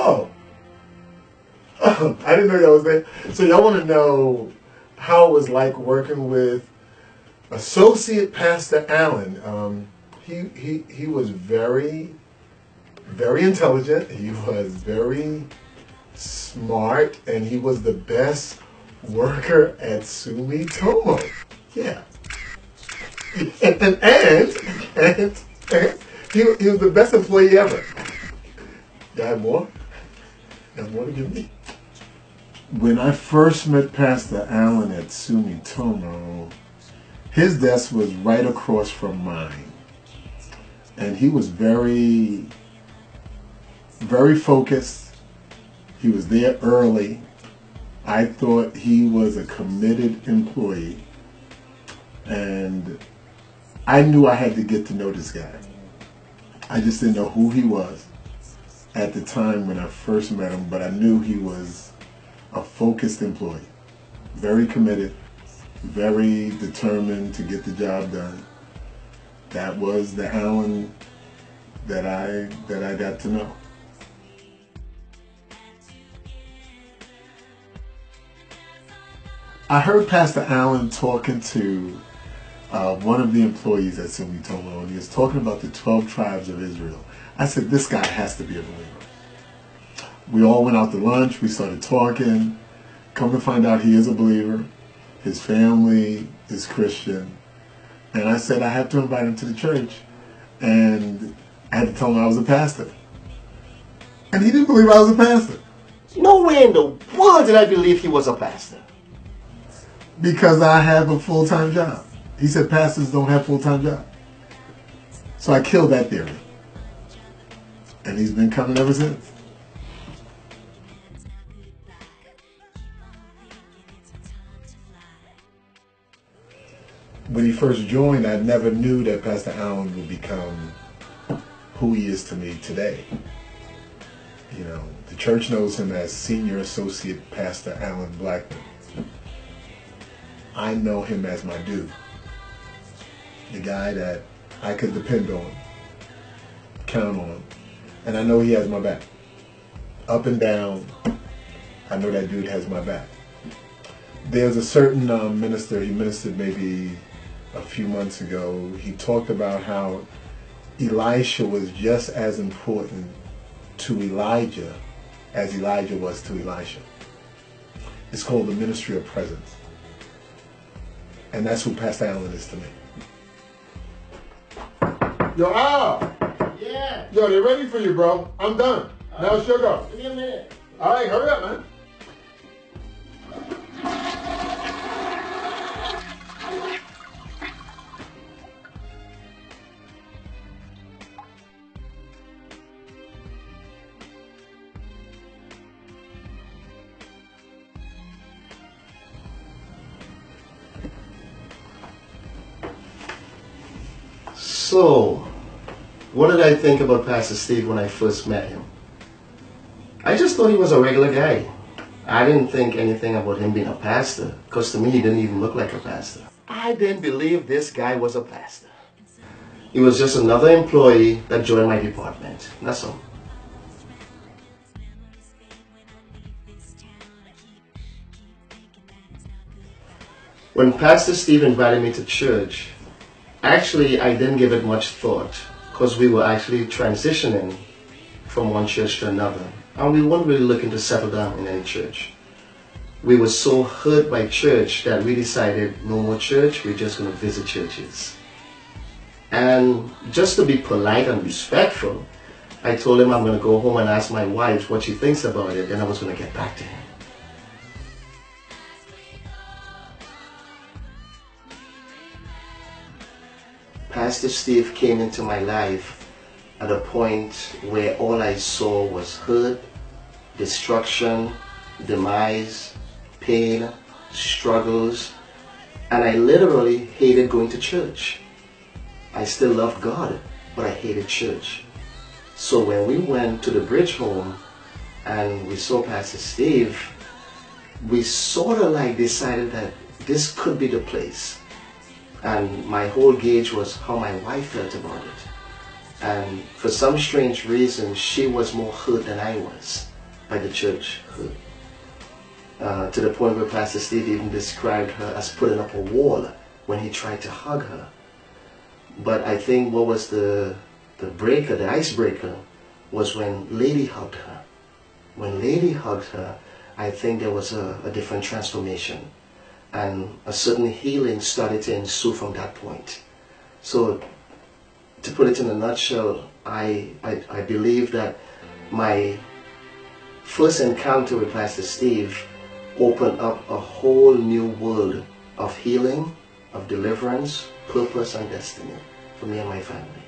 Oh, I didn't know y'all was there. So y'all want to know how it was like working with Associate Pastor Allan. He was very, very intelligent. He was very smart, and he was the best worker at Sumitomo. Yeah. And he was the best employee ever. You have more? You have more to give me? When I first met Pastor Allan at Sumitomo, his desk was right across from mine. And he was very, very focused. He was there early. I thought he was a committed employee. And I knew I had to get to know this guy. I just didn't know who he was at the time when I first met him, but I knew he was a focused employee, very committed, very determined to get the job done. That was the Allan that I got to know. I heard Pastor Allan talking to one of the employees at Sumitomo, and he was talking about the 12 tribes of Israel. I said, this guy has to be a believer. We all went out to lunch, we started talking. Come to find out he is a believer. His family is Christian. And I said I have to invite him to the church. And I had to tell him I was a pastor. And he didn't believe I was a pastor. No way in the world did I believe he was a pastor. Because I have a full-time job. He said pastors don't have full-time jobs. So I killed that theory. And he's been coming ever since. When he first joined, I never knew that Pastor Allan would become who he is to me today. You know, the church knows him as Senior Associate Pastor Allan Blackman. I know him as my dude. The guy that I could depend on, count on. And I know he has my back. Up and down, I know that dude has my back. There's a certain minister, he ministered maybe a few months ago. He talked about how Elisha was just as important to Elijah as Elijah was to Elisha. It's called the ministry of presence. And that's who Pastor Allan is to me. Yo, Al! Yeah. Yo, they're ready for you, bro. I'm done. Now it's your go. Give me a minute. All right, hurry up, man. So, what did I think about Pastor Steve when I first met him? I just thought he was a regular guy. I didn't think anything about him being a pastor, because to me he didn't even look like a pastor. I didn't believe this guy was a pastor. He was just another employee that joined my department. That's all. When Pastor Steve invited me to church, actually I didn't give it much thought, because we were actually transitioning from one church to another, and we weren't really looking to settle down in any church. We were so hurt by church that we decided no more church, we're just going to visit churches. And just to be polite and respectful, I told him I'm going to go home and ask my wife what she thinks about it, and I was going to get back to him. Pastor Steve came into my life at a point where all I saw was hurt, destruction, demise, pain, struggles, and I literally hated going to church. I still loved God, but I hated church. So when we went to the bridge home and we saw Pastor Steve, we sort of like decided that this could be the place. And my whole gauge was how my wife felt about it. And for some strange reason, she was more hurt than I was. by the church hurt. To the point where Pastor Steve even described her as putting up a wall when he tried to hug her. But I think what was the breaker, the icebreaker, was when Lady hugged her. When Lady hugged her, I think there was a different transformation, and a certain healing started to ensue from that point. So, to put it in a nutshell, I believe that my first encounter with Pastor Steve opened up a whole new world of healing, of deliverance, purpose, and destiny for me and my family.